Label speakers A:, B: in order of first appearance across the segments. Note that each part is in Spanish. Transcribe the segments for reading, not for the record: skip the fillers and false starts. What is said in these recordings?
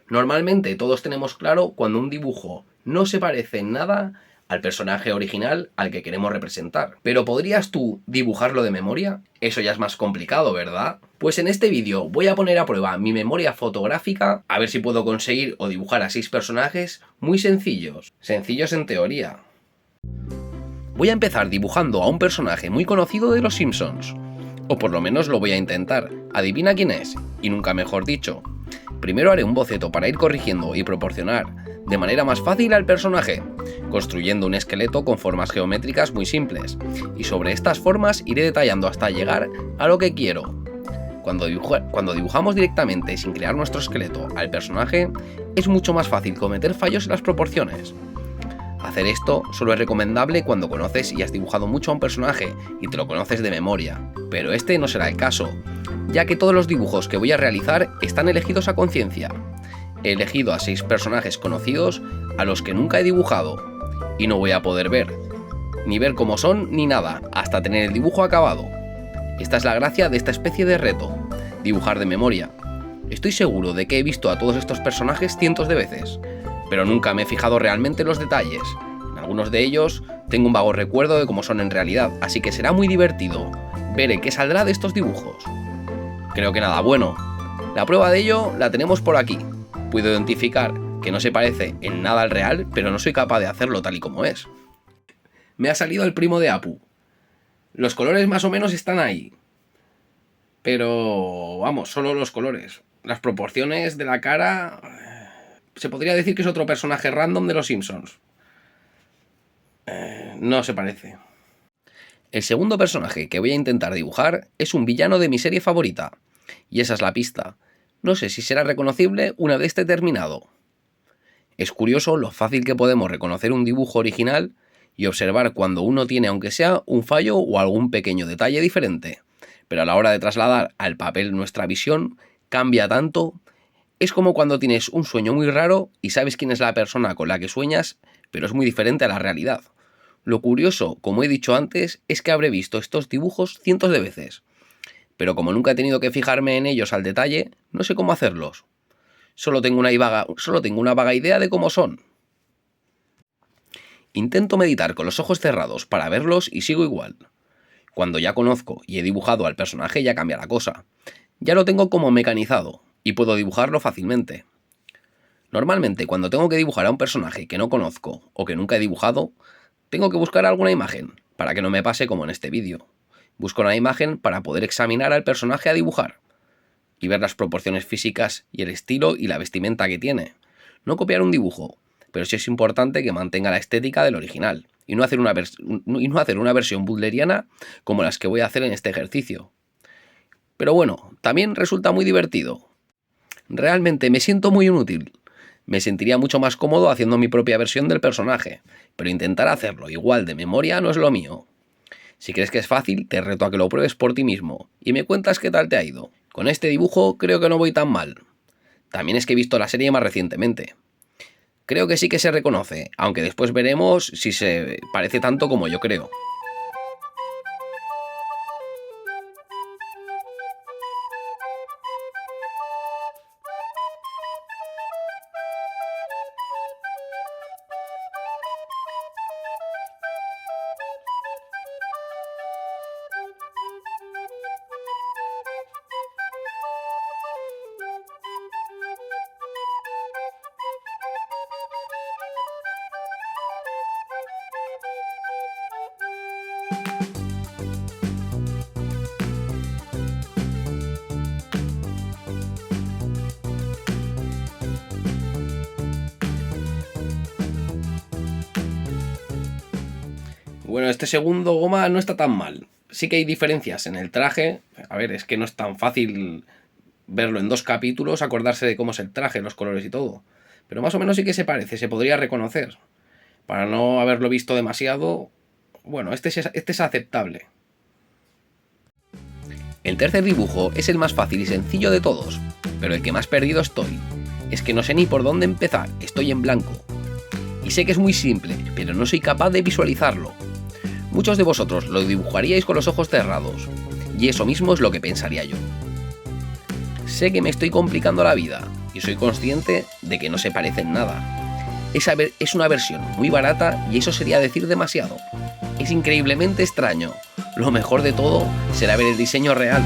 A: Normalmente todos tenemos claro cuando un dibujo no se parece en nada al personaje original al que queremos representar. Pero ¿podrías tú dibujarlo de memoria? Eso ya es más complicado, ¿verdad? Pues en este vídeo voy a poner a prueba mi memoria fotográfica a ver si puedo conseguir o dibujar a 6 personajes muy sencillos. Sencillos en teoría. Voy a empezar dibujando a un personaje muy conocido de los Simpsons. O por lo menos lo voy a intentar. Adivina quién es, y nunca mejor dicho. Primero haré un boceto para ir corrigiendo y proporcionar de manera más fácil al personaje, construyendo un esqueleto con formas geométricas muy simples, y sobre estas formas iré detallando hasta llegar a lo que quiero. Cuando dibujamos directamente sin crear nuestro esqueleto al personaje, es mucho más fácil cometer fallos en las proporciones. Hacer esto solo es recomendable cuando conoces y has dibujado mucho a un personaje y te lo conoces de memoria, pero este no será el caso, ya que todos los dibujos que voy a realizar están elegidos a conciencia. He elegido a 6 personajes conocidos a los que nunca he dibujado, y no voy a poder ver, ni ver cómo son ni nada, hasta tener el dibujo acabado. Esta es la gracia de esta especie de reto, dibujar de memoria. Estoy seguro de que he visto a todos estos personajes cientos de veces, pero nunca me he fijado realmente en los detalles. En algunos de ellos tengo un vago recuerdo de cómo son en realidad, así que será muy divertido ver en qué saldrá de estos dibujos. Creo que nada bueno. La prueba de ello la tenemos por aquí. Puedo identificar que no se parece en nada al real, pero no soy capaz de hacerlo tal y como es. Me ha salido el primo de Apu. Los colores más o menos están ahí. Pero vamos, solo los colores. Las proporciones de la cara... Se podría decir que es otro personaje random de los Simpsons. No se parece. El segundo personaje que voy a intentar dibujar es un villano de mi serie favorita. Y esa es la pista. No sé si será reconocible una vez esté terminado. Es curioso lo fácil que podemos reconocer un dibujo original y observar cuando uno tiene aunque sea un fallo o algún pequeño detalle diferente. Pero a la hora de trasladar al papel nuestra visión cambia tanto. Es como cuando tienes un sueño muy raro y sabes quién es la persona con la que sueñas, pero es muy diferente a la realidad. Lo curioso, como he dicho antes, es que habré visto estos dibujos cientos de veces. Pero como nunca he tenido que fijarme en ellos al detalle, no sé cómo hacerlos. Solo tengo una vaga idea de cómo son. Intento meditar con los ojos cerrados para verlos y sigo igual. Cuando ya conozco y he dibujado al personaje ya cambia la cosa. Ya lo tengo como mecanizado y puedo dibujarlo fácilmente. Normalmente cuando tengo que dibujar a un personaje que no conozco o que nunca he dibujado, tengo que buscar alguna imagen para que no me pase como en este vídeo. Busco una imagen para poder examinar al personaje a dibujar y ver las proporciones físicas y el estilo y la vestimenta que tiene. No copiar un dibujo, pero sí es importante que mantenga la estética del original y no hacer una versión butleriana como las que voy a hacer en este ejercicio. Pero bueno, también resulta muy divertido. Realmente me siento muy inútil. Me sentiría mucho más cómodo haciendo mi propia versión del personaje, pero intentar hacerlo igual de memoria no es lo mío. Si crees que es fácil, te reto a que lo pruebes por ti mismo y me cuentas qué tal te ha ido. Con este dibujo creo que no voy tan mal. También es que he visto la serie más recientemente. Creo que sí que se reconoce, aunque después veremos si se parece tanto como yo creo. Bueno, este segundo goma no está tan mal. Sí que hay diferencias en el traje. A ver, es que no es tan fácil verlo en 2 capítulos, acordarse de cómo es el traje, los colores y todo. Pero más o menos sí que se parece, se podría reconocer. Para no haberlo visto demasiado, bueno, este es aceptable. El tercer dibujo es el más fácil y sencillo de todos, pero el que más perdido estoy. Es que no sé ni por dónde empezar, estoy en blanco. Y sé que es muy simple, pero no soy capaz de visualizarlo. Muchos de vosotros lo dibujaríais con los ojos cerrados, y eso mismo es lo que pensaría yo. Sé que me estoy complicando la vida, y soy consciente de que no se parece en nada. Es una versión muy barata y eso sería decir demasiado. Es increíblemente extraño. Lo mejor de todo será ver el diseño real.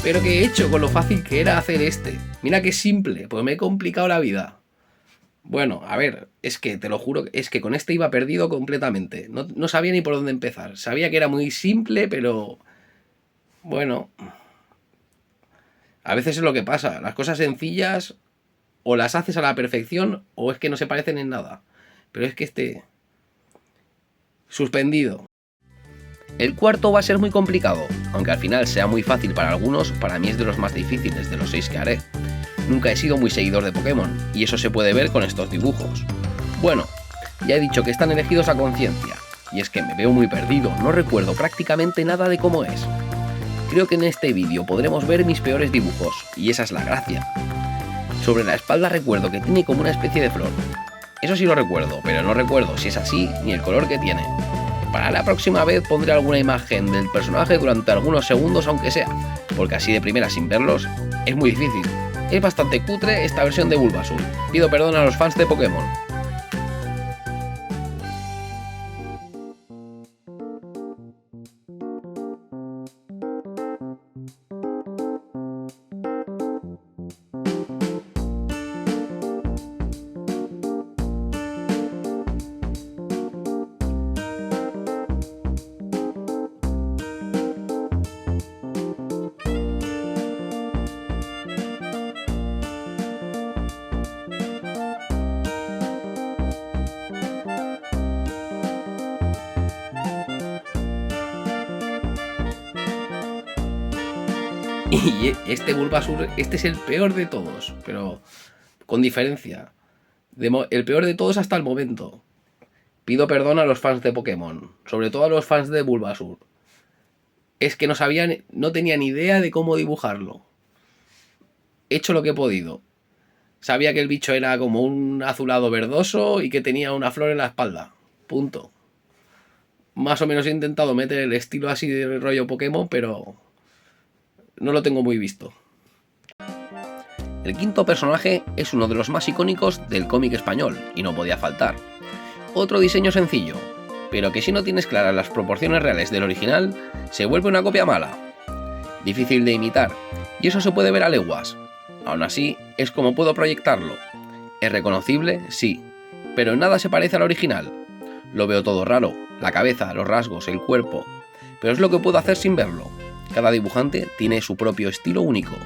A: Pero ¿qué he hecho con lo fácil que era hacer este? Mira qué simple, pues me he complicado la vida. Bueno, a ver, es que te lo juro, es que con este iba perdido completamente. No sabía ni por dónde empezar. Sabía que era muy simple, pero... Bueno, a veces es lo que pasa. Las cosas sencillas o las haces a la perfección o es que no se parecen en nada. Pero es que este... Suspendido. El cuarto va a ser muy complicado, aunque al final sea muy fácil para algunos, para mí es de los más difíciles de los 6 que haré. Nunca he sido muy seguidor de Pokémon, y eso se puede ver con estos dibujos. Bueno, ya he dicho que están elegidos a conciencia, y es que me veo muy perdido, no recuerdo prácticamente nada de cómo es. Creo que en este vídeo podremos ver mis peores dibujos, y esa es la gracia. Sobre la espalda recuerdo que tiene como una especie de flor. Eso sí lo recuerdo, pero no recuerdo si es así ni el color que tiene. Para la próxima vez pondré alguna imagen del personaje durante algunos segundos aunque sea, porque así de primera sin verlos es muy difícil. Es bastante cutre esta versión de Bulbasaur. Pido perdón a los fans de Pokémon. Y este Bulbasaur, este es el peor de todos, pero con diferencia. El peor de todos hasta el momento. Pido perdón a los fans de Pokémon, sobre todo a los fans de Bulbasaur. Es que no tenía ni idea de cómo dibujarlo. He hecho lo que he podido. Sabía que el bicho era como un azulado verdoso y que tenía una flor en la espalda. Punto. Más o menos he intentado meter el estilo así de rollo Pokémon, pero no lo tengo muy visto. El quinto personaje es uno de los más icónicos del cómic español y no podía faltar. Otro diseño sencillo, pero que si no tienes claras las proporciones reales del original, se vuelve una copia mala. Difícil de imitar, y eso se puede ver a leguas. Aún así, es como puedo proyectarlo. ¿Es reconocible? Sí, pero en nada se parece al original. Lo veo todo raro, la cabeza, los rasgos, el cuerpo, pero es lo que puedo hacer sin verlo. Cada dibujante tiene su propio estilo único.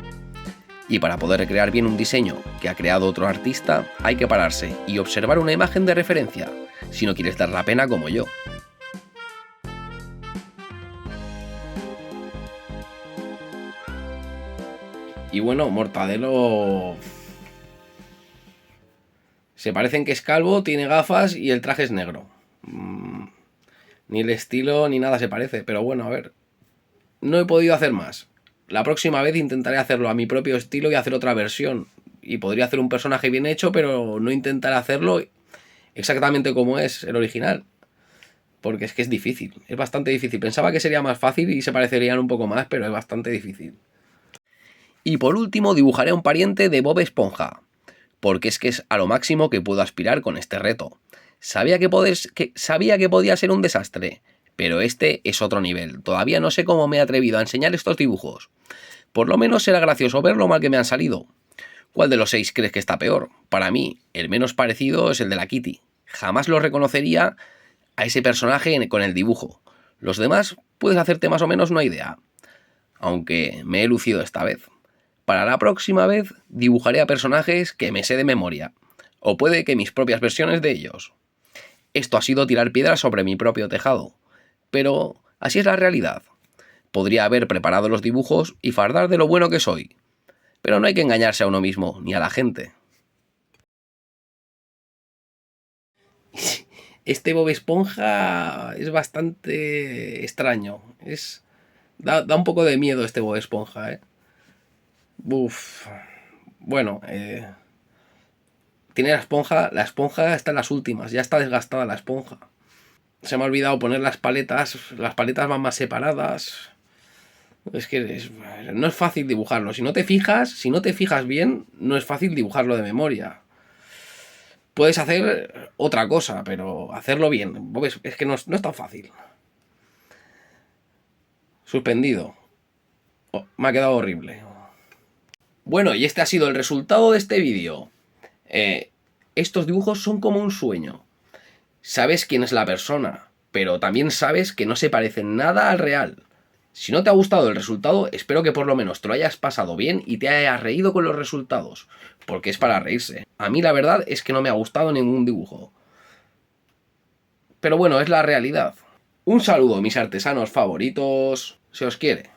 A: Y para poder recrear bien un diseño que ha creado otro artista, hay que pararse y observar una imagen de referencia, si no quieres dar la pena como yo. Y bueno, Mortadelo... Se parecen que es calvo, tiene gafas y el traje es negro. Ni el estilo ni nada se parece, pero bueno, a ver. No he podido hacer más. La próxima vez intentaré hacerlo a mi propio estilo y hacer otra versión. Y podría hacer un personaje bien hecho, pero no intentar hacerlo exactamente como es el original. Porque es que es difícil, es bastante difícil. Pensaba que sería más fácil y se parecerían un poco más, pero es bastante difícil. Y por último dibujaré a un pariente de Bob Esponja, porque es a lo máximo que puedo aspirar con este reto. Sabía que podía ser un desastre, pero este es otro nivel. Todavía no sé cómo me he atrevido a enseñar estos dibujos. Por lo menos será gracioso ver lo mal que me han salido. ¿Cuál de los 6 crees que está peor? Para mí, el menos parecido es el de la Kitty. Jamás lo reconocería a ese personaje con el dibujo. Los demás puedes hacerte más o menos una idea. Aunque me he lucido esta vez. Para la próxima vez dibujaré a personajes que me sé de memoria. O puede que mis propias versiones de ellos. Esto ha sido tirar piedras sobre mi propio tejado. Pero así es la realidad. Podría haber preparado los dibujos y fardar de lo bueno que soy. Pero no hay que engañarse a uno mismo ni a la gente. Este Bob Esponja es bastante extraño. Da un poco de miedo este Bob Esponja, ¿eh? Uf. Bueno, tiene la esponja está en las últimas, ya está desgastada la esponja. Se me ha olvidado poner las paletas van más separadas. Es que no es fácil dibujarlo. Si no te fijas bien, no es fácil dibujarlo de memoria. Puedes hacer otra cosa, pero hacerlo bien, es que no es tan fácil. Suspendido. Oh, me ha quedado horrible. Bueno, y este ha sido el resultado de este vídeo. Estos dibujos son como un sueño. Sabes quién es la persona, pero también sabes que no se parecen nada al real. Si no te ha gustado el resultado, espero que por lo menos te lo hayas pasado bien y te hayas reído con los resultados, porque es para reírse. A mí la verdad es que no me ha gustado ningún dibujo. Pero bueno, es la realidad. Un saludo, mis artesanos favoritos. Se os quiere.